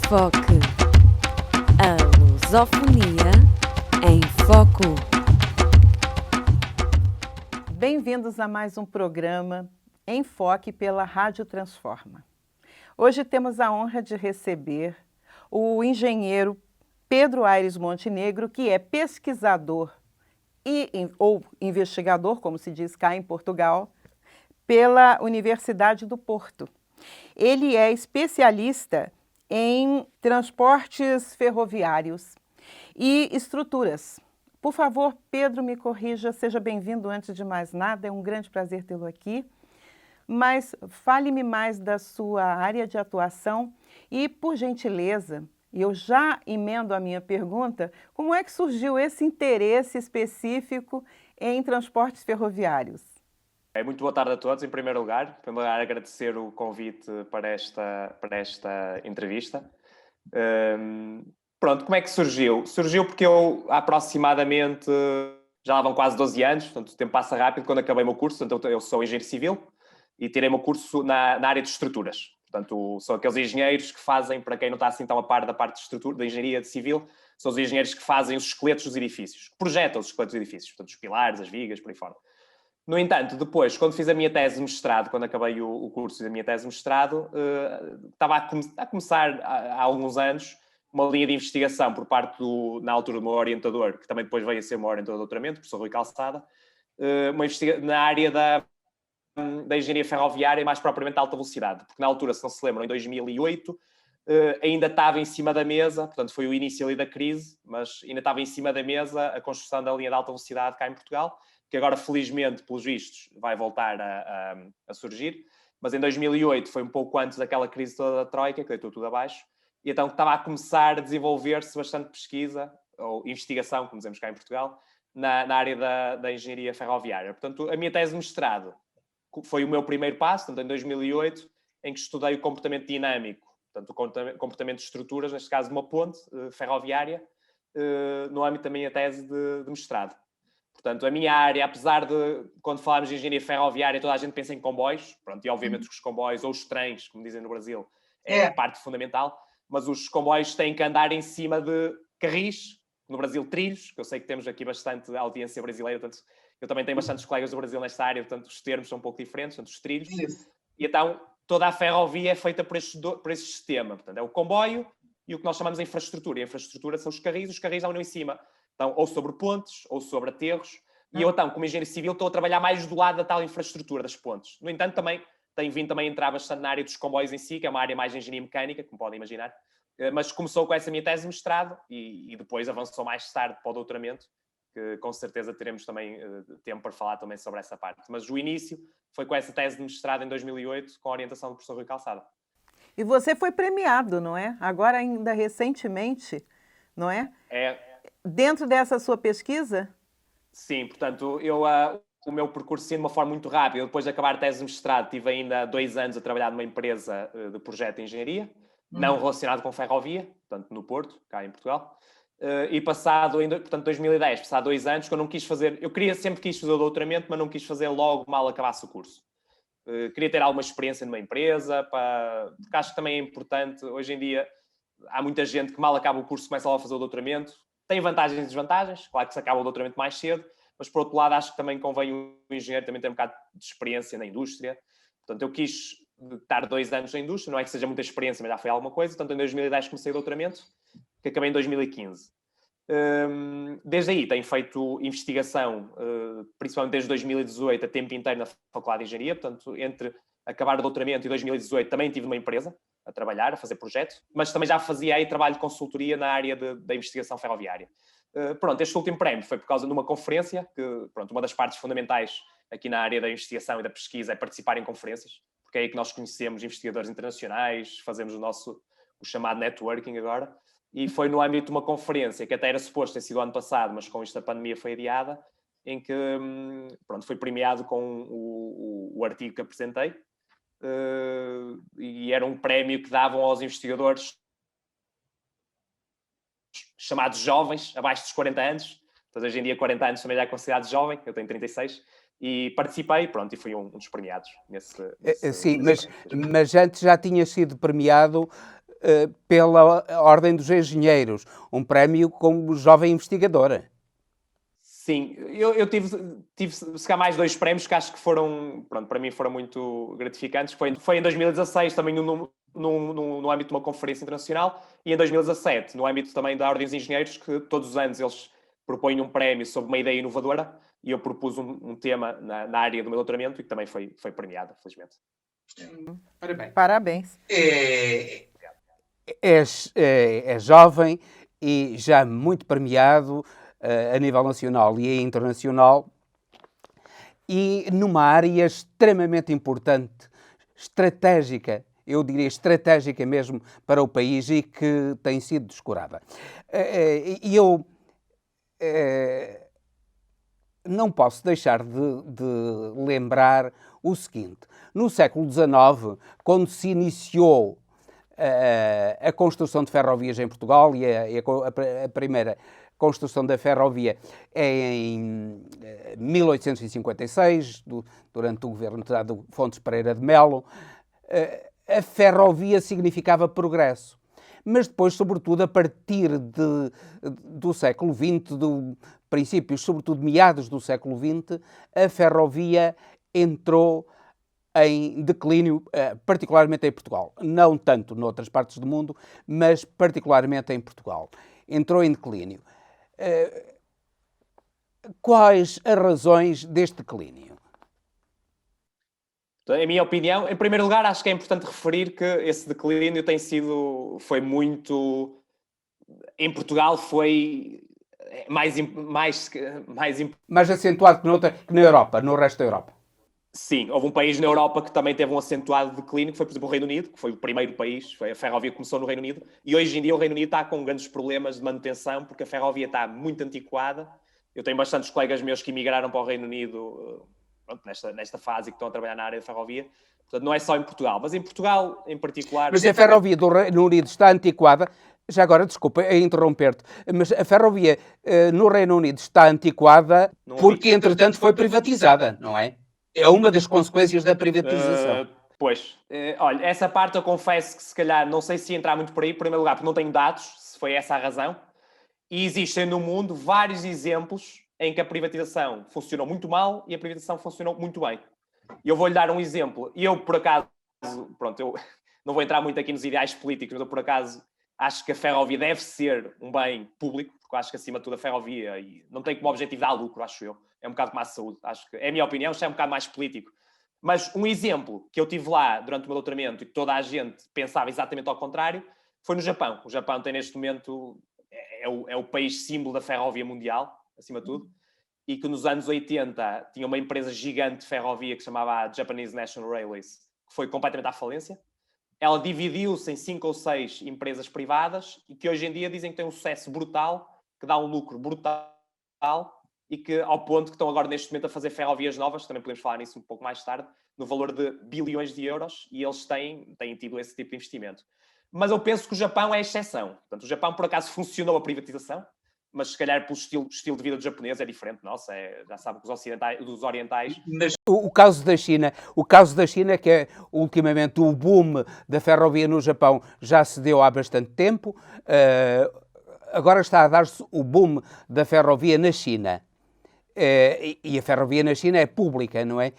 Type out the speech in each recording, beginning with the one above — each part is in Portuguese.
Foque. A lusofonia em foco. Bem-vindos a mais um programa Enfoque pela Rádio Transforma. Hoje temos a honra de receber o engenheiro Pedro Aires Montenegro, que é pesquisador ou investigador, como se diz cá em Portugal, pela Universidade do Porto. Ele é especialista em transportes ferroviários e estruturas. Por favor, Pedro, me corrija, seja bem-vindo antes de mais nada, é um grande prazer tê-lo aqui. Mas fale-me mais da sua área de atuação e, por gentileza, eu já emendo a minha pergunta, como é que surgiu esse interesse específico em transportes ferroviários? Muito boa tarde a todos, em primeiro lugar. Em primeiro lugar, agradecer o convite para esta entrevista. Pronto, como é que surgiu? Surgiu porque eu, aproximadamente, já lá vão quase 12 anos, portanto o tempo passa rápido, quando acabei o meu curso, portanto eu sou engenheiro civil e tirei o meu curso na área de estruturas. Portanto, são aqueles engenheiros que fazem, para quem não está assim tão a par da parte de estrutura, da engenharia civil, são os engenheiros que fazem os esqueletos dos edifícios, que projetam os esqueletos dos edifícios, portanto os pilares, as vigas, por aí fora. No entanto, depois, quando fiz a minha tese de mestrado, quando acabei o curso da minha tese de mestrado, estava a começar há alguns anos uma linha de investigação por parte na altura, do meu orientador, que também depois veio a ser o meu orientador de doutoramento, o professor Rui Calçada, na área da engenharia ferroviária, mais propriamente de alta velocidade, porque na altura, se não se lembram, em 2008, ainda estava em cima da mesa, portanto foi o início ali da crise, mas ainda estava em cima da mesa a construção da linha de alta velocidade cá em Portugal, que agora, felizmente, pelos vistos, vai voltar a surgir. Mas em 2008 foi um pouco antes daquela crise toda da Troika, que deitou tudo abaixo, e então estava a começar a desenvolver-se bastante pesquisa, ou investigação, como dizemos cá em Portugal, na área da engenharia ferroviária. Portanto, a minha tese de mestrado foi o meu primeiro passo, portanto, em 2008, em que estudei o comportamento dinâmico, portanto, o comportamento de estruturas, neste caso de uma ponte ferroviária, no âmbito da minha tese de mestrado. Portanto, a minha área, apesar de, quando falamos de engenharia ferroviária, toda a gente pensa em comboios, pronto, e obviamente os comboios, ou os trens, como dizem no Brasil, é a parte fundamental, mas os comboios têm que andar em cima de carris, no Brasil trilhos, que eu sei que temos aqui bastante audiência brasileira, portanto, eu também tenho bastantes colegas do Brasil nesta área, portanto, os termos são um pouco diferentes, portanto, os trilhos. Isso. E então, toda a ferrovia é feita por esse sistema, portanto, é o comboio e o que nós chamamos de infraestrutura. E a infraestrutura são os carris andam em cima. Então, ou sobre pontes, ou sobre aterros. E eu, então, como engenheiro civil, estou a trabalhar mais do lado da tal infraestrutura das pontes. No entanto, também tenho vindo também a entrar bastante na área dos comboios em si, que é uma área mais de engenharia mecânica, como podem imaginar. Mas começou com essa minha tese de mestrado e depois avançou mais tarde para o doutoramento, que com certeza teremos também tempo para falar também sobre essa parte. Mas o início foi com essa tese de mestrado em 2008, com a orientação do professor Rui Calçada. E você foi premiado, não é? Agora, ainda recentemente, não é? Dentro dessa sua pesquisa? Sim, portanto, o meu percurso, sim, de uma forma muito rápida. Depois de acabar a tese de mestrado, tive ainda 2 anos a trabalhar numa empresa de projeto de engenharia, não relacionado com ferrovia, portanto, no Porto, cá em Portugal. E passado, portanto, 2010, passado 2 anos, que eu não quis fazer... sempre quis fazer o doutoramento, mas não quis fazer logo mal acabasse o curso. Queria ter alguma experiência numa empresa, porque acho que também é importante. Hoje em dia, há muita gente que mal acaba o curso começa logo a fazer o doutoramento. Tem vantagens e desvantagens, claro que se acaba o doutoramento mais cedo, mas por outro lado acho que também convém o engenheiro também ter um bocado de experiência na indústria. Portanto, eu quis estar 2 anos na indústria, não é que seja muita experiência, mas já foi alguma coisa. Portanto, em 2010 comecei o doutoramento, que acabei em 2015. Desde aí tenho feito investigação, principalmente desde 2018, a tempo inteiro na Faculdade de Engenharia. Portanto, entre acabar o doutoramento e 2018 também tive numa empresa a trabalhar, a fazer projetos, mas também já fazia aí trabalho de consultoria na área da investigação ferroviária. Pronto, este último prémio foi por causa de uma conferência, que, pronto, uma das partes fundamentais aqui na área da investigação e da pesquisa é participar em conferências, porque é aí que nós conhecemos investigadores internacionais, fazemos o chamado networking agora, e foi no âmbito de uma conferência, que até era suposto ter sido ano passado, mas com isto a pandemia foi adiada, em que, pronto, foi premiado com o artigo que apresentei, e era um prémio que davam aos investigadores chamados jovens, abaixo dos 40 anos. Então, hoje em dia, 40 anos também já é considerado jovem, eu tenho 36, e participei, pronto, e fui um dos premiados nesse Sim, mas antes já tinha sido premiado pela Ordem dos Engenheiros, um prémio como jovem investigadora. Sim, eu tive se calhar mais 2 prémios que acho que foram, pronto, para mim foram muito gratificantes. Foi em 2016 também no âmbito de uma conferência internacional e em 2017 no âmbito também da Ordem dos Engenheiros, que todos os anos eles propõem um prémio sobre uma ideia inovadora e eu propus um tema na área do meu doutoramento e que também foi premiado, felizmente. Parabéns. Parabéns. É jovem e já muito premiado a nível nacional e internacional, e numa área extremamente importante, estratégica, eu diria estratégica mesmo para o país e que tem sido descurada. E eu não posso deixar de lembrar o seguinte: no século XIX, quando se iniciou a construção de ferrovias em Portugal, e a primeira construção da ferrovia é em 1856, durante o governo de Fontes Pereira de Melo, a ferrovia significava progresso. Mas depois, sobretudo, a partir do século XX, do princípios, sobretudo meados do século XX, a ferrovia entrou em declínio, particularmente em Portugal. Não tanto noutras partes do mundo, mas particularmente em Portugal. Entrou em declínio. Quais as razões deste declínio? Em minha opinião, em primeiro lugar, acho que é importante referir que esse declínio foi muito... Em Portugal foi mais acentuado que na Europa, no resto da Europa. Sim, houve um país na Europa que também teve um acentuado declínio, que foi, por exemplo, o Reino Unido, que foi o primeiro país, a ferrovia começou no Reino Unido, e hoje em dia o Reino Unido está com grandes problemas de manutenção, porque a ferrovia está muito antiquada. Eu tenho bastantes colegas meus que emigraram para o Reino Unido, pronto, nesta fase, que estão a trabalhar na área da ferrovia. Portanto, não é só em Portugal, mas em Portugal, em particular... Mas a ferrovia do Reino Unido está antiquada. Já agora, desculpa interromper-te, mas a ferrovia no Reino Unido está antiquada porque, entretanto, foi privatizada, não é? É uma das consequências da privatização. Olha, essa parte eu confesso que se calhar não sei se entrar muito por aí, em primeiro lugar, porque não tenho dados, se foi essa a razão. E existem no mundo vários exemplos em que a privatização funcionou muito mal e a privatização funcionou muito bem. E eu vou-lhe dar um exemplo. Eu, por acaso, pronto, eu não vou entrar muito aqui nos ideais políticos, mas eu, por acaso, acho que a ferrovia deve ser um bem público, porque eu acho que, acima de tudo, a ferrovia não tem como objetivo dar lucro, acho eu. É um bocado como a saúde. Acho que, é a minha opinião, isto é um bocado mais político. Mas um exemplo que eu tive lá durante o meu doutoramento e que toda a gente pensava exatamente ao contrário, foi no Japão. O Japão tem, neste momento, é o país símbolo da ferrovia mundial, acima de tudo, e que nos anos 80 tinha uma empresa gigante de ferrovia que se chamava a Japanese National Railways, que foi completamente à falência. Ela dividiu-se em 5 ou 6 empresas privadas e que hoje em dia dizem que tem um sucesso brutal, que dá um lucro brutal e que, ao ponto que estão agora neste momento a fazer ferrovias novas, também podemos falar nisso um pouco mais tarde, no valor de bilhões de euros, e eles têm tido esse tipo de investimento. Mas eu penso que o Japão é a exceção. Portanto, o Japão, por acaso, funcionou a privatização, mas se calhar pelo estilo de vida dos japoneses é diferente. Nossa, já sabe que os orientais... O caso da China, que é ultimamente o boom da ferrovia no Japão, já se deu há bastante tempo. Agora está a dar-se o boom da ferrovia na China. E a ferrovia na China é pública, não é?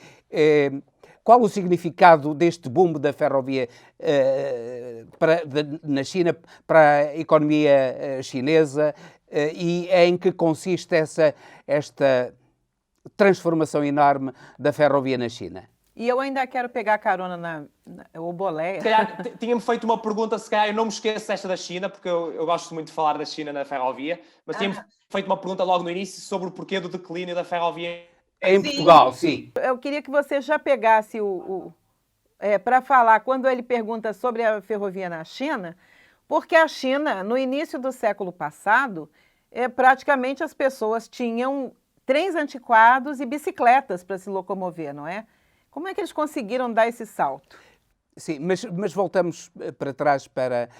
Qual o significado deste boom da ferrovia na China para a economia chinesa e em que consiste esta transformação enorme da ferrovia na China? E eu ainda quero pegar carona na Boleia. Se calhar tinha-me feito uma pergunta, se calhar eu não me esqueço esta da China, porque eu gosto muito de falar da China na ferrovia, mas tinha-me feito uma pergunta logo no início sobre o porquê do declínio da ferrovia em Portugal, sim. Eu queria que você já pegasse para falar, quando ele pergunta sobre a ferrovia na China, porque a China, no início do século passado, praticamente as pessoas tinham trens antiquados e bicicletas para se locomover, não é? Como é que eles conseguiram dar esse salto? Sim, mas voltamos para trás para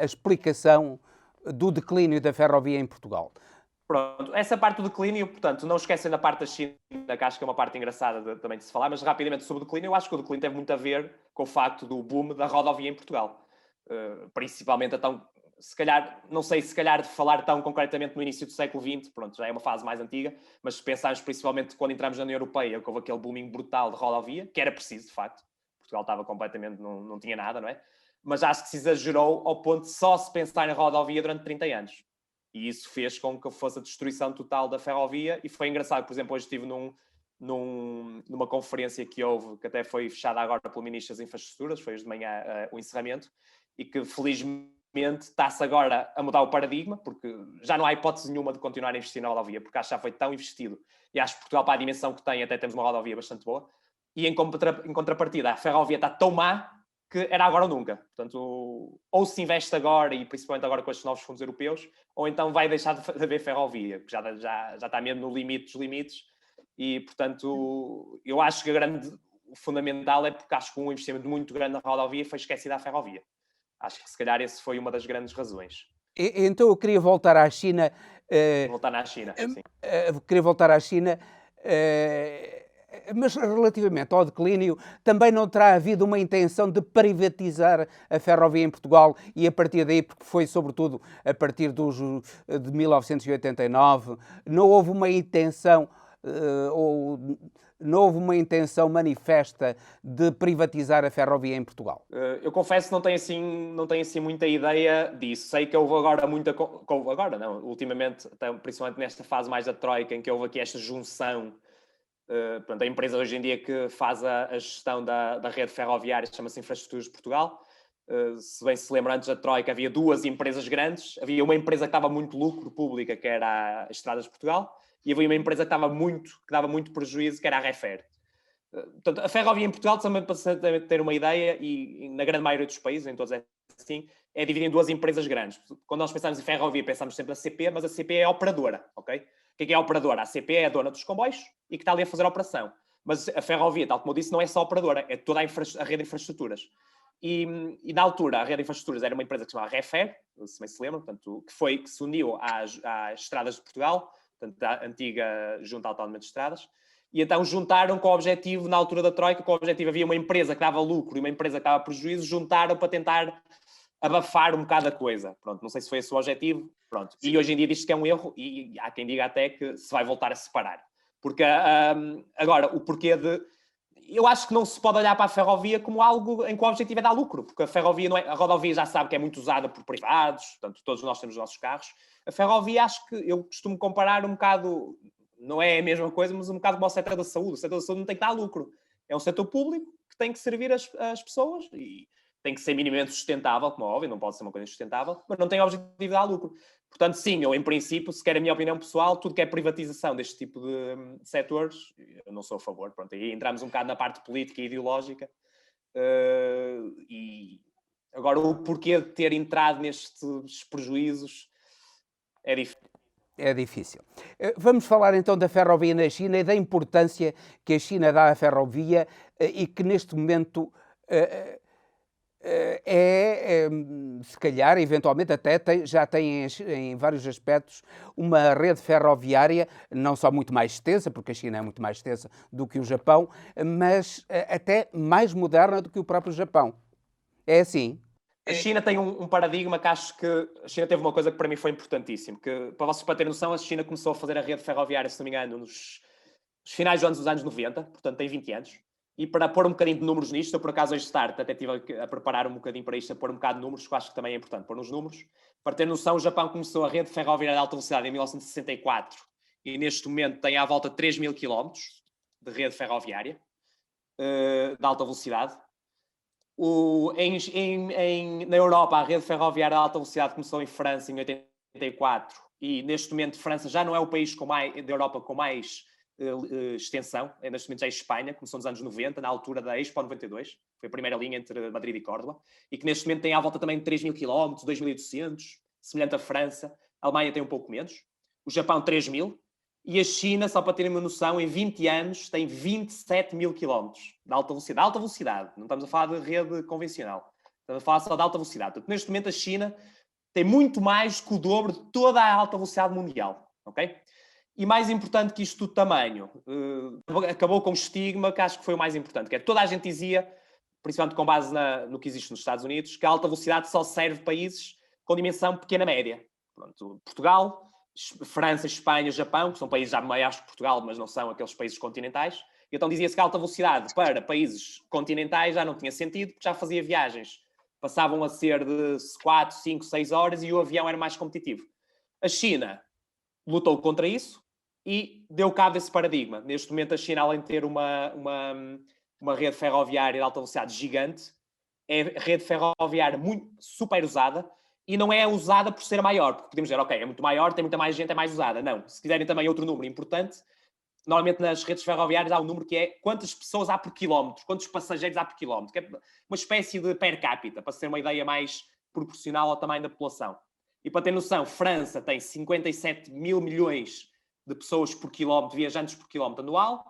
a explicação do declínio da ferrovia em Portugal. Pronto, essa parte do declínio, portanto, não esquecem da parte da China, que acho que é uma parte engraçada também de se falar, mas rapidamente sobre o declínio, eu acho que o declínio teve muito a ver com o facto do boom da rodovia em Portugal. principalmente então, se calhar, não sei se calhar de falar tão concretamente no início do século XX, pronto, já é uma fase mais antiga, mas se pensarmos principalmente quando entramos na União Europeia, que houve aquele booming brutal de rodovia, que era preciso, de facto, Portugal estava completamente, não tinha nada, não é? Mas acho que se exagerou ao ponto de só se pensar em rodovia durante 30 anos. E isso fez com que fosse a destruição total da ferrovia, e foi engraçado, por exemplo, hoje estive numa conferência que houve, que até foi fechada agora pelo Ministro das Infraestruturas, foi hoje de manhã o encerramento, e que felizmente está-se agora a mudar o paradigma, porque já não há hipótese nenhuma de continuar a investir na rodovia, porque acho que já foi tão investido, e acho que Portugal, para a dimensão que tem, até temos uma rodovia bastante boa, e em contrapartida, a ferrovia está tão má que era agora ou nunca. Portanto, ou se investe agora, e principalmente agora com estes novos fundos europeus, ou então vai deixar de haver ferrovia, que já está mesmo no limite dos limites, e, portanto, eu acho que o fundamental é porque acho que um investimento muito grande na rodovia foi esquecido à ferrovia. Acho que, se calhar, esse foi uma das grandes razões. Então eu queria voltar à China. Voltar à China, sim. Queria voltar à China, mas relativamente ao declínio, também não terá havido uma intenção de privatizar a ferrovia em Portugal e a partir daí, porque foi sobretudo a partir de 1989, não houve uma intenção não houve uma intenção manifesta de privatizar a ferrovia em Portugal? Eu confesso que não tenho assim muita ideia disso. Sei que houve agora ultimamente, principalmente nesta fase mais da Troika, em que houve aqui esta junção. A empresa hoje em dia que faz a gestão da rede ferroviária chama-se Infraestruturas de Portugal. Se bem se lembra, antes da Troika havia duas empresas grandes. Havia uma empresa que dava muito lucro pública, que era a Estradas de Portugal, e havia uma empresa que dava muito prejuízo, que era a Refer. Portanto, a ferrovia em Portugal, também para ter uma ideia, e na grande maioria dos países, em todos é assim, é dividida em duas empresas grandes. Quando nós pensamos em ferrovia, pensamos sempre na CP, mas a CP é a operadora, ok? O que é a operadora? A CP é a dona dos comboios e que está ali a fazer a operação. Mas a ferrovia, tal como eu disse, não é só a operadora, é toda a rede de infraestruturas. E na altura, a rede de infraestruturas era uma empresa que se chamava Refer, se bem se lembram, portanto, que se uniu às Estradas de Portugal, portanto, a antiga Junta Autónoma de Estradas, e então juntaram com o objetivo, na altura da Troika, com o objetivo, havia uma empresa que dava lucro e uma empresa que dava prejuízo, juntaram para tentar abafar um bocado a coisa. Pronto, não sei se foi esse o objetivo, pronto. E hoje em dia diz-se que é um erro e há quem diga até que se vai voltar a separar. Porque agora, o porquê de... Eu acho que não se pode olhar para a ferrovia como algo em que o objetivo é dar lucro, porque a ferrovia não é... A rodovia já sabe que é muito usada por privados, portanto, todos nós temos os nossos carros. A ferrovia, acho que eu costumo comparar um bocado, não é a mesma coisa, mas um bocado como o setor da saúde. O setor da saúde não tem que dar lucro. É um setor público que tem que servir as pessoas e tem que ser minimamente sustentável, como é óbvio, não pode ser uma coisa insustentável, mas não tem o objetivo de dar lucro. Portanto, sim, eu, em princípio, se quer a minha opinião pessoal, tudo que é privatização deste tipo de setores, eu não sou a favor. Pronto, aí entramos um bocado na parte política e ideológica. E agora, o porquê de ter entrado nestes prejuízos é difícil. É difícil. Vamos falar então da ferrovia na China e da importância que a China dá à ferrovia e que neste momento se calhar, eventualmente, até já tem em vários aspectos uma rede ferroviária, não só muito mais extensa, porque a China é muito mais extensa do que o Japão, mas até mais moderna do que o próprio Japão. É assim? A China tem um paradigma que acho que... A China teve uma coisa que para mim foi importantíssima, que, para vocês terem noção, a China começou a fazer a rede ferroviária, se não me engano, nos finais dos anos 90, portanto tem 20 anos. E para pôr um bocadinho de números nisto, eu por acaso hoje de tarde até estive a preparar um bocadinho para isto, a pôr um bocado de números, que eu acho que também é importante pôr nos números. Para ter noção, o Japão começou a rede ferroviária de alta velocidade em 1964 e neste momento tem à volta de 3 mil quilómetros de rede ferroviária de alta velocidade. Na Europa, a rede ferroviária de alta velocidade começou em França em 84 e neste momento França já não é o país da Europa com mais extensão, neste momento já é Espanha, começou nos anos 90, na altura da Expo 92, foi a primeira linha entre Madrid e Córdoba, e que neste momento tem à volta também de 3 mil quilómetros, 2.800, semelhante à França. A Alemanha tem um pouco menos, o Japão 3 mil, e a China, só para terem uma noção, em 20 anos tem 27 mil quilómetros de alta velocidade. Alta velocidade, não estamos a falar de rede convencional, estamos a falar só de alta velocidade. Portanto, neste momento a China tem muito mais que o dobro de toda a alta velocidade mundial, ok? E mais importante que isto tudo tamanho, acabou com o estigma que acho que foi o mais importante, que é toda a gente dizia principalmente com base no que existe nos Estados Unidos, que a alta velocidade só serve países com dimensão pequena-média. Portugal, França, Espanha, Japão, que são países já maiores que Portugal, mas não são aqueles países continentais. E então dizia-se que a alta velocidade para países continentais já não tinha sentido, porque já fazia viagens. Passavam a ser de 4, 5, 6 horas e o avião era mais competitivo. A China lutou contra isso e deu cabo desse paradigma. Neste momento, a China, além de ter uma rede ferroviária de alta velocidade gigante, é rede ferroviária muito super usada e não é usada por ser maior, porque podemos dizer, ok, é muito maior, tem muita mais gente, é mais usada. Não, se quiserem também outro número importante, normalmente nas redes ferroviárias há um número que é quantas pessoas há por quilómetro, quantos passageiros há por quilómetro, que é uma espécie de per capita, para ser uma ideia mais proporcional ao tamanho da população. E para ter noção, França tem 57 mil milhões de pessoas por quilómetro, viajantes por quilómetro anual,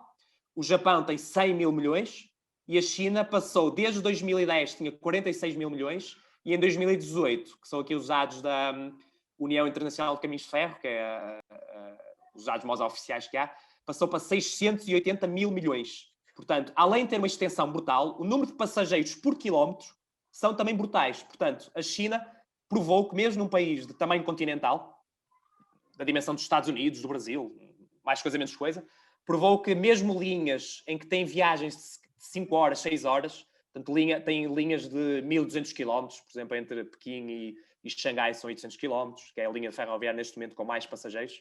o Japão tem 100 mil milhões e a China passou, desde 2010, tinha 46 mil milhões e em 2018, que são aqui os dados da União Internacional de Caminhos de Ferro, que é os dados mais oficiais que há, passou para 680 mil milhões. Portanto, além de ter uma extensão brutal, o número de passageiros por quilómetro são também brutais. Portanto, a China provou que mesmo num país de tamanho continental, da dimensão dos Estados Unidos, do Brasil, mais coisa, menos coisa, provou que mesmo linhas em que têm viagens de 5 horas, 6 horas, portanto, tem linhas de 1.200 km, por exemplo, entre Pequim e Xangai são 800 km, que é a linha ferroviária neste momento com mais passageiros.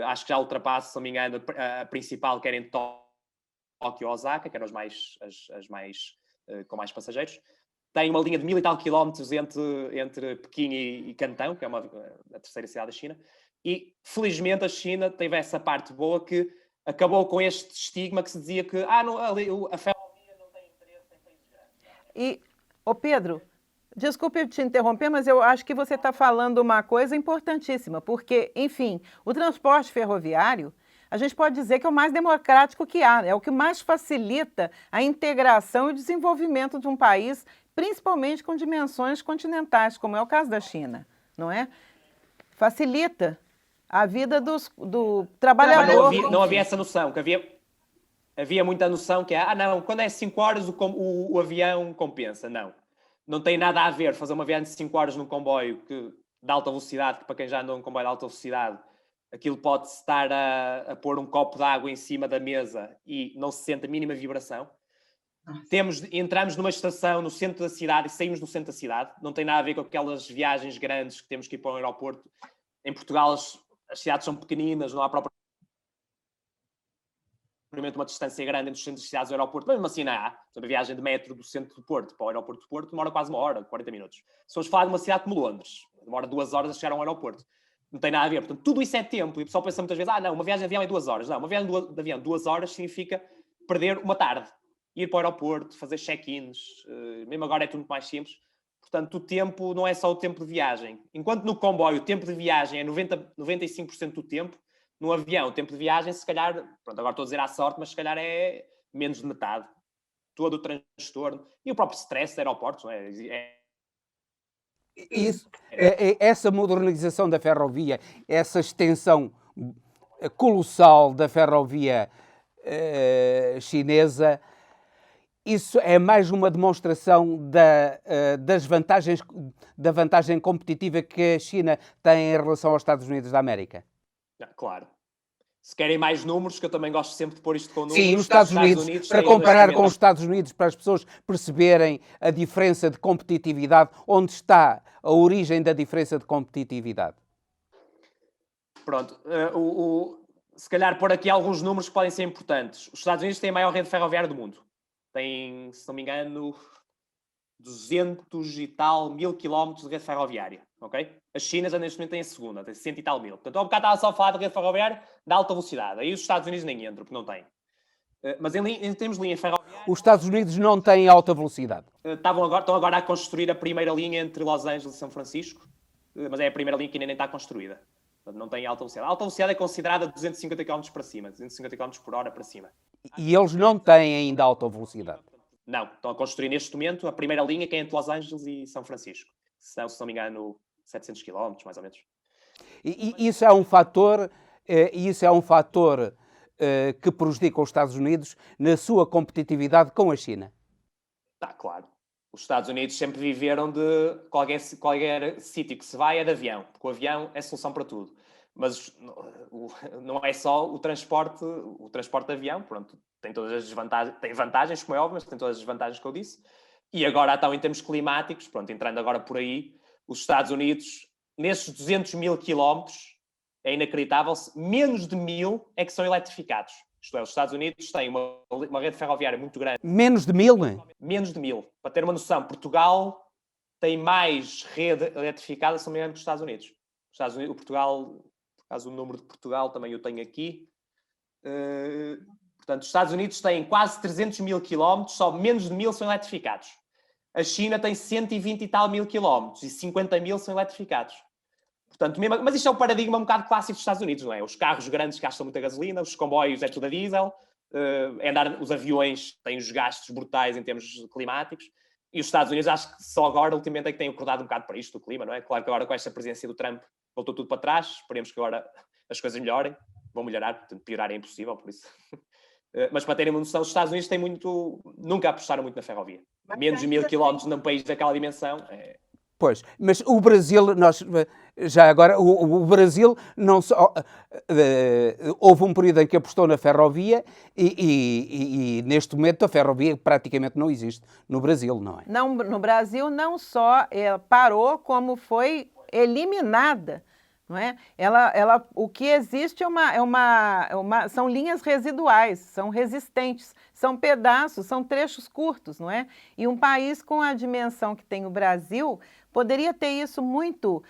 Acho que já ultrapassa, se não me engano, a principal, que era em Tóquio e Osaka, que eram as mais com mais passageiros. Tem uma linha de 1.000 e tal quilómetros entre Pequim e Cantão, que é a terceira cidade da China. E, felizmente, a China teve essa parte boa que acabou com este estigma que se dizia que a ferrovia não tem interesse em países grandes. E, Pedro, desculpe te interromper, mas eu acho que você está falando uma coisa importantíssima, porque, enfim, o transporte ferroviário, a gente pode dizer que é o mais democrático que há, é o que mais facilita a integração e o desenvolvimento de um país, principalmente com dimensões continentais, como é o caso da China, não é? Facilita a vida do trabalhador. Não havia essa noção, que havia muita noção que quando é 5 horas o avião compensa. Não tem nada a ver fazer uma viagem de 5 horas num comboio de alta velocidade, que para quem já andou num comboio de alta velocidade, aquilo pode-se estar a pôr um copo de água em cima da mesa e não se sente a mínima vibração. Entramos numa estação no centro da cidade e saímos no centro da cidade. Não tem nada a ver com aquelas viagens grandes que temos que ir para um aeroporto. Em Portugal as cidades são pequeninas, não há propriamente uma distância grande entre os centros de cidades e o aeroporto, mas mesmo assim não há. A viagem de metro do centro do Porto para o aeroporto do Porto demora quase 1 hora, 40 minutos. Se formos falar de uma cidade como Londres, demora 2 horas a chegar a um aeroporto. Não tem nada a ver. Portanto, tudo isso é tempo. E o pessoal pensa muitas vezes, uma viagem de avião é 2 horas. Não, uma viagem de avião 2 horas significa perder uma tarde. Ir para o aeroporto, fazer check-ins, mesmo agora é tudo muito mais simples. Portanto, o tempo não é só o tempo de viagem. Enquanto no comboio o tempo de viagem é 95% do tempo, no avião o tempo de viagem, se calhar, agora estou a dizer à sorte, mas se calhar é menos de metade. Todo o transtorno e o próprio stress de aeroportos, não é? Isso, essa modernização da ferrovia, essa extensão colossal da ferrovia chinesa, isso é mais uma demonstração da vantagem competitiva que a China tem em relação aos Estados Unidos da América. Claro. Se querem mais números, que eu também gosto sempre de pôr isto com números. Sim, os Estados Unidos para comparar com os Estados Unidos, para as pessoas perceberem a diferença de competitividade, onde está a origem da diferença de competitividade. Pronto. Se calhar pôr aqui alguns números que podem ser importantes. Os Estados Unidos têm a maior rede ferroviária do mundo. Tem, se não me engano, 200 e tal mil quilómetros de rede ferroviária, ok? A China já neste momento tem a segunda, tem 100 e tal mil. Portanto, há um bocado estava só a falar de rede ferroviária de alta velocidade. Aí os Estados Unidos nem entram, porque não têm. Mas em termos de linha ferroviária... Os Estados Unidos não têm alta velocidade. Estão agora a construir a primeira linha entre Los Angeles e São Francisco, mas é a primeira linha que ainda nem está construída. Portanto, não tem alta velocidade. A alta velocidade é considerada 250 km para cima, 250 km por hora para cima. E eles não têm ainda alta velocidade? Não, estão a construir neste momento a primeira linha que é entre Los Angeles e São Francisco. São, se não me engano, 700 km, mais ou menos. E isso é um fator, que prejudica os Estados Unidos na sua competitividade com a China? Claro. Os Estados Unidos sempre viveram de qualquer sítio que se vai é de avião, porque o avião é solução para tudo. Mas não é só o transporte de avião, pronto, tem todas as desvantagens, tem vantagens, como é óbvio, mas tem todas as desvantagens que eu disse. E agora, então, em termos climáticos, pronto, entrando agora por aí, os Estados Unidos, nesses 200 mil quilómetros, é inacreditável, menos de 1.000 é que são eletrificados. Isto é, os Estados Unidos têm uma rede ferroviária muito grande. Menos de 1.000? Menos de 1.000. Para ter uma noção, Portugal tem mais rede eletrificada, se não me engano, que os Estados Unidos. O Portugal, por causa do número de Portugal, também eu tenho aqui. Portanto, os Estados Unidos têm quase 300 mil quilómetros, só menos de 1.000 são eletrificados. A China tem 120 e tal mil quilómetros e 50 mil são eletrificados. Portanto, mas isto é um paradigma um bocado clássico dos Estados Unidos, não é? Os carros grandes gastam muita gasolina, os comboios é tudo a diesel, os aviões têm os gastos brutais em termos climáticos, e os Estados Unidos acho que só agora, ultimamente, é que têm acordado um bocado para isto, do clima, não é? Claro que agora com esta presidência do Trump voltou tudo para trás, esperemos que agora as coisas melhorem, vão melhorar, portanto, piorar é impossível, por isso. Mas para terem uma noção, os Estados Unidos nunca apostaram muito na ferrovia. Menos de 1.000 quilómetros num país daquela dimensão Pois, mas o Brasil, já agora, o Brasil não só houve um período em que apostou na ferrovia e neste momento a ferrovia praticamente não existe no Brasil, não é? Não, no Brasil não só parou, como foi eliminada, não é? O que existe são linhas residuais, são resistentes, são pedaços, são trechos curtos, não é? E um país com a dimensão que tem o Brasil poderia ter isso muito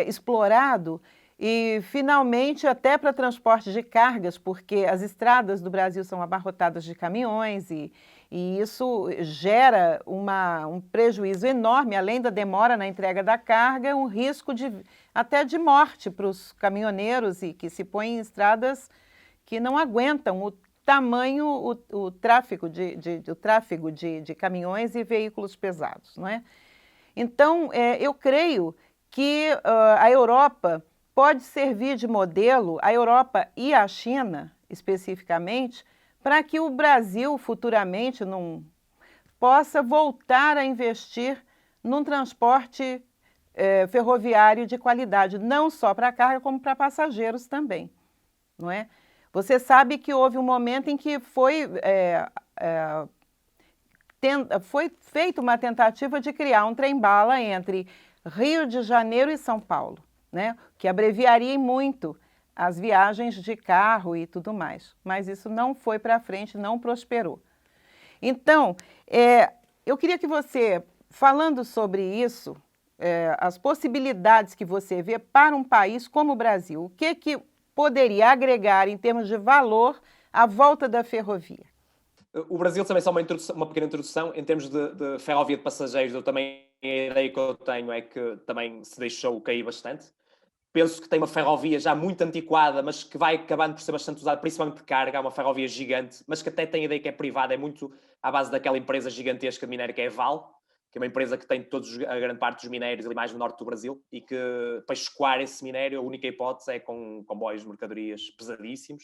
explorado e, finalmente, até para transporte de cargas, porque as estradas do Brasil são abarrotadas de caminhões e isso gera um prejuízo enorme, além da demora na entrega da carga, um risco até de morte para os caminhoneiros e que se põem em estradas que não aguentam o tamanho, o tráfego de caminhões e veículos pesados, não é? Então, eu creio que a Europa pode servir de modelo, a Europa e a China, especificamente, para que o Brasil, futuramente, possa voltar a investir num transporte ferroviário de qualidade, não só para carga, como para passageiros também, não é? Você sabe que houve um momento em que foi feita uma tentativa de criar um trem-bala entre Rio de Janeiro e São Paulo, né? Que abreviaria muito as viagens de carro e tudo mais. Mas isso não foi para frente, não prosperou. Então, eu queria que você, falando sobre isso, as possibilidades que você vê para um país como o Brasil, o que poderia agregar em termos de valor à volta da ferrovia? O Brasil também, só uma pequena introdução, em termos de ferrovia de passageiros, a ideia que eu tenho é que também se deixou cair bastante. Penso que tem uma ferrovia já muito antiquada, mas que vai acabando por ser bastante usada, principalmente de carga. Há uma ferrovia gigante, mas que até tem a ideia que é privada, é muito à base daquela empresa gigantesca de minério que é a Vale, que é uma empresa que tem a grande parte dos minérios ali mais no norte do Brasil, e que para escoar esse minério a única hipótese é com comboios de mercadorias pesadíssimos.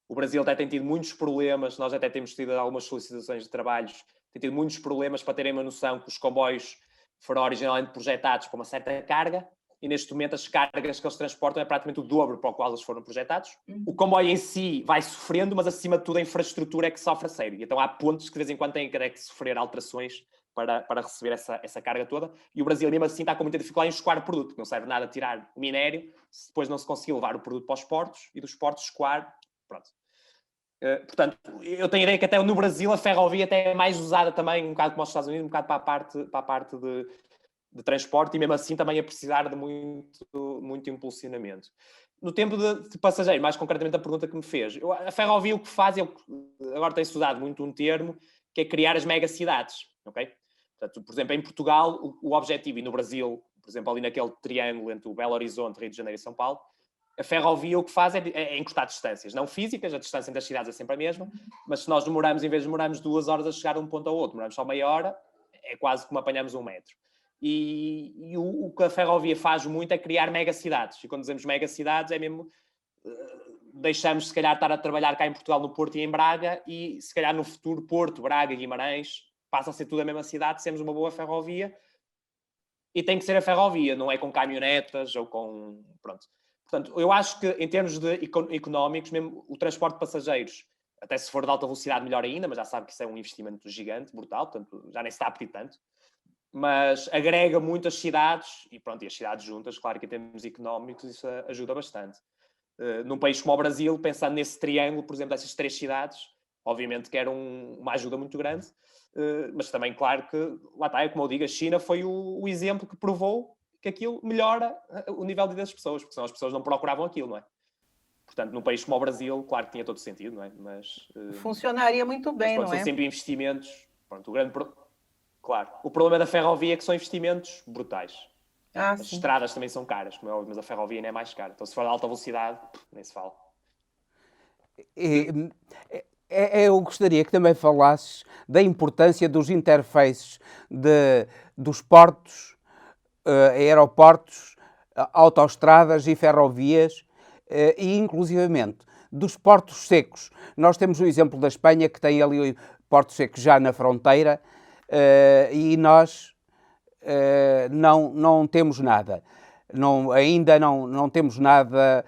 O Brasil até tem tido muitos problemas, nós até temos tido algumas solicitações de trabalhos, tem tido muitos problemas para terem uma noção que os comboios foram originalmente projetados para uma certa carga, e neste momento as cargas que eles transportam é praticamente o dobro para o qual eles foram projetados. O comboio em si vai sofrendo, mas acima de tudo a infraestrutura é que sofre a sério. Então há pontos que de vez em quando têm que sofrer alterações para receber essa carga toda. E o Brasil mesmo assim está com muita dificuldade em escoar o produto, porque não serve nada tirar o minério se depois não se conseguir levar o produto para os portos e dos portos escoar. Pronto. Portanto, eu tenho a ideia que até no Brasil a ferrovia até é mais usada também, um bocado como os Estados Unidos, um bocado para a parte de transporte, e mesmo assim também a precisar de muito impulsionamento. No tempo de passageiro, mais concretamente a pergunta que me fez, a ferrovia o que faz, agora tem-se usado muito um termo, que é criar as megacidades, ok? Portanto, por exemplo, em Portugal, o objetivo, e no Brasil, por exemplo, ali naquele triângulo entre o Belo Horizonte, Rio de Janeiro e São Paulo, a ferrovia o que faz é encurtar distâncias, não físicas, a distância entre as cidades é sempre a mesma, mas se nós em vez de demorarmos 2 horas a chegar de um ponto ao outro, demoramos só meia hora, é quase como apanhamos 1 metro. E o que a ferrovia faz muito é criar megacidades, e quando dizemos megacidades é mesmo... deixamos, se calhar, estar a trabalhar cá em Portugal, no Porto e em Braga, e se calhar no futuro Porto, Braga, Guimarães, passa a ser tudo a mesma cidade, temos uma boa ferrovia, e tem que ser a ferrovia, não é com caminhonetas ou com... Pronto. Portanto, eu acho que em termos de económicos, mesmo o transporte de passageiros, até se for de alta velocidade melhor ainda, mas já sabe que isso é um investimento gigante, brutal, portanto já nem se está a pedir tanto, mas agrega muito as cidades, e pronto, e as cidades juntas, claro que em termos económicos isso ajuda bastante. Num país como o Brasil, pensando nesse triângulo, por exemplo, dessas 3 cidades, obviamente que era uma ajuda muito grande, mas também, claro que, lá está, é como eu digo, a China foi o exemplo que provou que aquilo melhora o nível de vida das pessoas, porque senão as pessoas não procuravam aquilo, não é? Portanto, num país como o Brasil, claro que tinha todo sentido, não é? Mas funcionaria muito bem, pronto, não é? são sempre investimentos. Pronto, claro, o problema da ferrovia é que são investimentos brutais. As Sim. estradas também são caras, como é óbvio, mas a ferrovia ainda é mais cara. Então, se for de alta velocidade, nem se fala. Eu gostaria que também falasses da importância dos interfaces dos portos, aeroportos, autoestradas e ferrovias, e inclusivamente dos portos secos. Nós temos o exemplo da Espanha, que tem ali portos secos já na fronteira, e nós não temos nada. Ainda não temos nada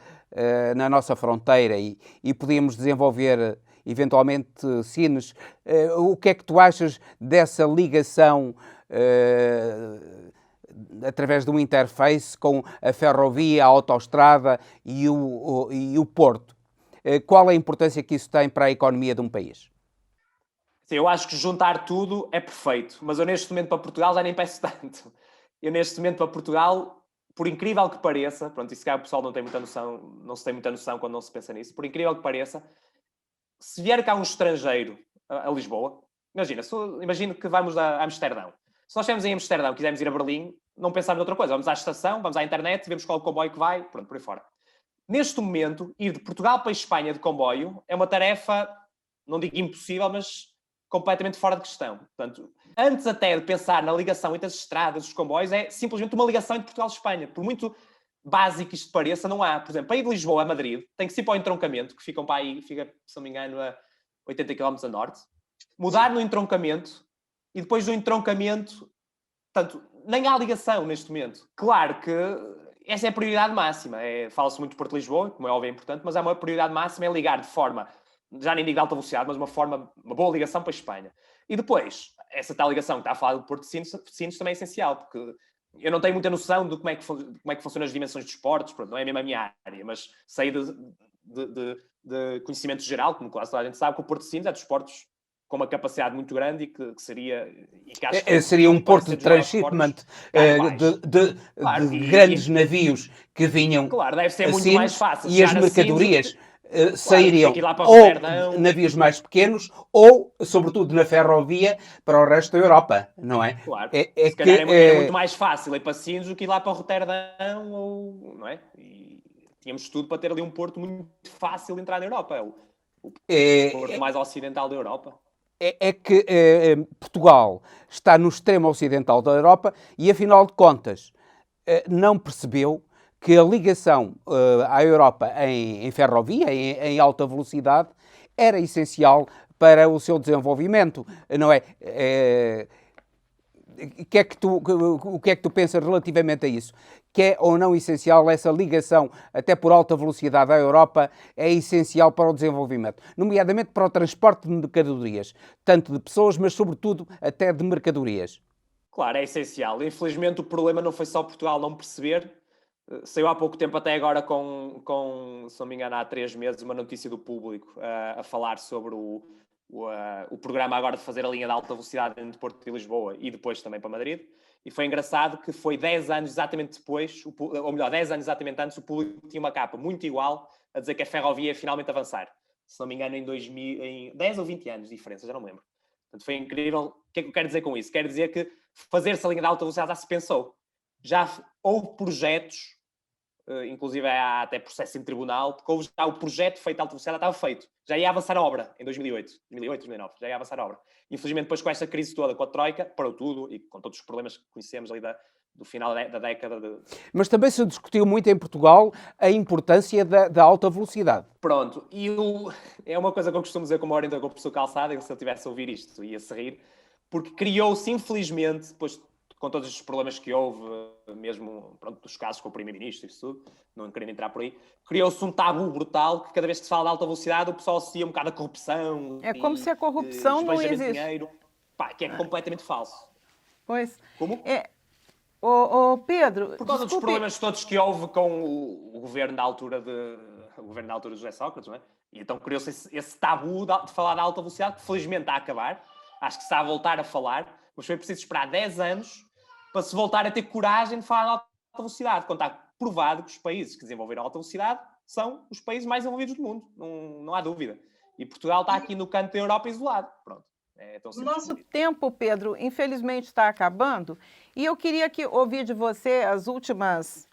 na nossa fronteira e podíamos desenvolver eventualmente Sines. O que é que tu achas dessa ligação através de um interface com a ferrovia, a autoestrada e o porto? Qual a importância que isso tem para a economia de um país? Sim, eu acho que juntar tudo é perfeito, mas eu neste momento para Portugal já nem peço tanto. Eu neste momento para Portugal, por incrível que pareça, pronto, isso que o pessoal não tem muita noção, não se tem muita noção quando não se pensa nisso, por incrível que pareça, se vier cá um estrangeiro a Lisboa, imagina que vamos a Amsterdão. Se nós estivermos em Amsterdão e quisermos ir a Berlim, não pensamos noutra coisa. Vamos à estação, vamos à internet, vemos qual é o comboio que vai, pronto, por aí fora. Neste momento, ir de Portugal para a Espanha de comboio é uma tarefa, não digo impossível, mas completamente fora de questão. Portanto, antes até de pensar na ligação entre as estradas, os comboios, é simplesmente uma ligação entre Portugal e Espanha. Por muito básico isto pareça, não há. Por exemplo, para ir de Lisboa a Madrid, tem que ir para o entroncamento, que fica, se não me engano, a 80 km a norte. Mudar no entroncamento e depois do entroncamento, portanto, nem há ligação neste momento. Claro que essa é a prioridade máxima. Fala-se muito de Porto de Lisboa, como é óbvio, é importante, mas a prioridade máxima é ligar de forma, já nem digo de alta velocidade, mas uma boa ligação para a Espanha. E depois, essa tal ligação que está a falar do Porto de Sines também é essencial, porque eu não tenho muita noção de como é que funcionam as dimensões dos portos, pronto, não é mesmo a minha área, mas sei de conhecimento geral, como quase toda a gente sabe, que o Porto de Sines é dos portos com uma capacidade muito grande e que seria... E que acho que seria um porto de transshipment de grandes navios que vinham, claro, deve ser muito mais fácil. E as mercadorias sairiam lá para ou Roterdão, navios mais pequenos ou, sobretudo, na ferrovia para o resto da Europa, não é? Claro. Se calhar era muito mais fácil ir para Sines do que ir lá para Roterdão, não é? E tínhamos tudo para ter ali um porto muito fácil de entrar na Europa. É o porto mais ocidental da Europa. É que Portugal está no extremo ocidental da Europa e, afinal de contas, não percebeu que a ligação à Europa em ferrovia, em alta velocidade, era essencial para o seu desenvolvimento, não é? O que é que tu pensas relativamente a isso? Que é ou não essencial essa ligação, até por alta velocidade à Europa, é essencial para o desenvolvimento, nomeadamente para o transporte de mercadorias, tanto de pessoas, mas sobretudo até de mercadorias. Claro, é essencial. Infelizmente o problema não foi só Portugal não perceber. Saiu há pouco tempo, até agora, se não me engano, há 3 meses, uma notícia do Público a falar sobre o programa agora de fazer a linha de alta velocidade entre Porto e Lisboa e depois também para Madrid. E foi engraçado que foi 10 anos exatamente depois, ou melhor, 10 anos exatamente antes, o Público tinha uma capa muito igual a dizer que a ferrovia ia finalmente avançar. Se não me engano, em 10 ou 20 anos de diferença, já não me lembro. Portanto, foi incrível. O que é que eu quero dizer com isso? Quero dizer que fazer-se a linha de alta velocidade já se pensou. Já houve projetos, inclusive há até processo em tribunal, porque houve já o projeto feito de alta velocidade, estava feito. Já ia avançar a obra em 2008, 2009, já ia avançar a obra. Infelizmente, depois com esta crise toda, com a Troika, parou tudo e com todos os problemas que conhecemos ali do final da década de... Mas também se discutiu muito em Portugal a importância da alta velocidade. Pronto, e é uma coisa que eu costumo dizer como orientador com o professor Calçada, e se eu tivesse a ouvir isto ia-se rir, porque criou-se, infelizmente, depois com todos os problemas que houve, mesmo pronto, dos casos com o Primeiro-Ministro e isso tudo, não querendo entrar por aí, criou-se um tabu brutal que cada vez que se fala de alta velocidade o pessoal associa um bocado a corrupção. É como se a corrupção não esbanjamento de existe. dinheiro, pá, que é completamente falso. Pois. Como? Ô, Pedro, Por causa dos desculpe, problemas todos que houve com o governo da altura de José Sócrates, não é? E então criou-se esse tabu de falar da alta velocidade, que felizmente está a acabar. Acho que se está a voltar a falar, mas foi preciso esperar 10 anos para se voltar a ter coragem de falar de alta velocidade, quando está provado que os países que desenvolveram alta velocidade são os países mais desenvolvidos do mundo, não há dúvida. E Portugal está aqui no canto da Europa isolado. Pronto. O nosso tempo, Pedro, infelizmente está acabando, e eu queria ouvir de você as últimas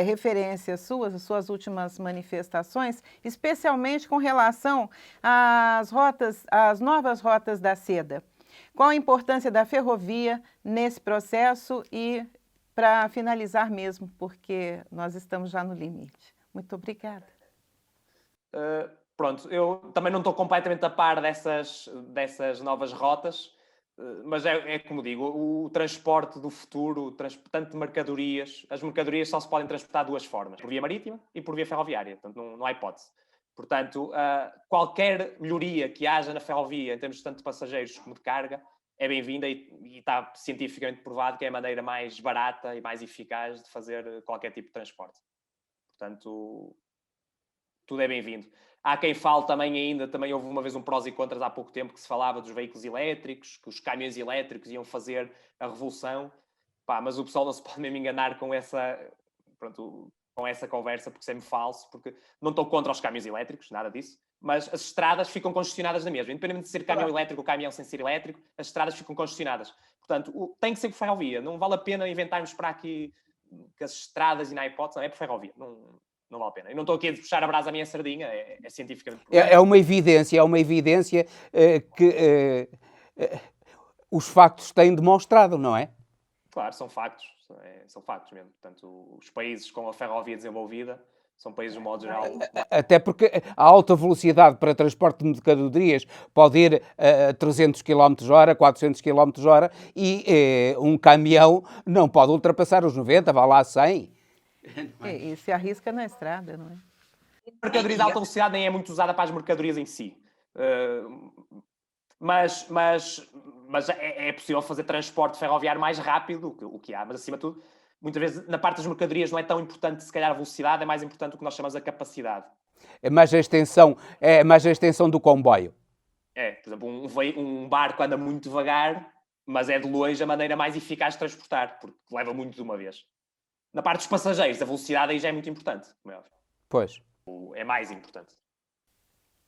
referências suas, as suas últimas manifestações, especialmente com relação às novas rotas da seda. Qual a importância da ferrovia nesse processo e para finalizar mesmo, porque nós estamos já no limite. Muito obrigada. Pronto, eu também não estou completamente a par dessas novas rotas, mas é como digo, o transporte do futuro, tanto de mercadorias, as mercadorias só se podem transportar de duas formas, por via marítima e por via ferroviária, portanto não há hipótese. Portanto, qualquer melhoria que haja na ferrovia, em termos tanto de passageiros como de carga, é bem-vinda e está cientificamente provado que é a maneira mais barata e mais eficaz de fazer qualquer tipo de transporte. Portanto, tudo é bem-vindo. Há quem fale também houve uma vez um prós e contras há pouco tempo que se falava dos veículos elétricos, que os caminhões elétricos iam fazer a revolução. Mas o pessoal não se pode mesmo enganar com essa conversa, porque isso é mesmo falso, porque não estou contra os caminhões elétricos, nada disso, mas as estradas ficam congestionadas na mesma. Independentemente de ser caminhão elétrico ou caminhão sem ser elétrico, as estradas ficam congestionadas. Portanto, tem que ser por ferrovia. Não vale a pena inventarmos para aqui que as estradas e na hipótese, não é por ferrovia. Não vale a pena. Eu não estou aqui a puxar a brasa à minha sardinha, é cientificamente provado. É uma evidência que os factos têm demonstrado, não é? Claro, são factos. São factos mesmo. Portanto, os países com a ferrovia desenvolvida são países, de modo geral... Até porque a alta velocidade para transporte de mercadorias pode ir a 300 km/h, 400 km/h e um caminhão não pode ultrapassar os 90, vá lá a 100. E se arrisca na estrada, não é? A mercadoria de alta velocidade nem é muito usada para as mercadorias em si. Mas é possível fazer transporte ferroviário mais rápido, o que há. Mas, acima de tudo, muitas vezes, na parte das mercadorias não é tão importante, se calhar, a velocidade, é mais importante o que nós chamamos a capacidade. É mais a extensão do comboio. Por exemplo, um barco anda muito devagar, mas é de longe a maneira mais eficaz de transportar, porque leva muito de uma vez. Na parte dos passageiros, a velocidade aí já é muito importante, como é óbvio. Pois. É mais importante.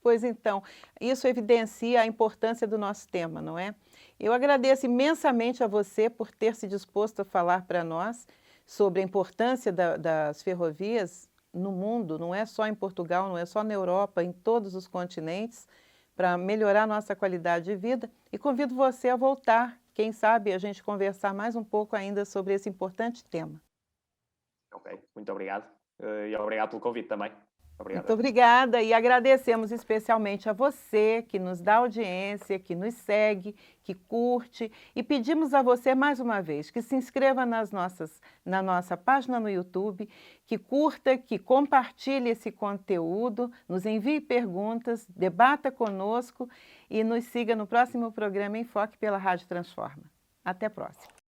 Pois então, isso evidencia a importância do nosso tema, não é? Eu agradeço imensamente a você por ter se disposto a falar para nós sobre a importância das ferrovias no mundo, não é só em Portugal, não é só na Europa, em todos os continentes, para melhorar a nossa qualidade de vida. E convido você a voltar, quem sabe a gente conversar mais um pouco ainda sobre esse importante tema. Ok, muito obrigado. E obrigado pelo convite também. Obrigado. Muito obrigada e agradecemos especialmente a você que nos dá audiência, que nos segue, que curte e pedimos a você mais uma vez que se inscreva na nossa página no YouTube, que curta, que compartilhe esse conteúdo, nos envie perguntas, debata conosco e nos siga no próximo programa Enfoque pela Rádio Transforma. Até a próxima.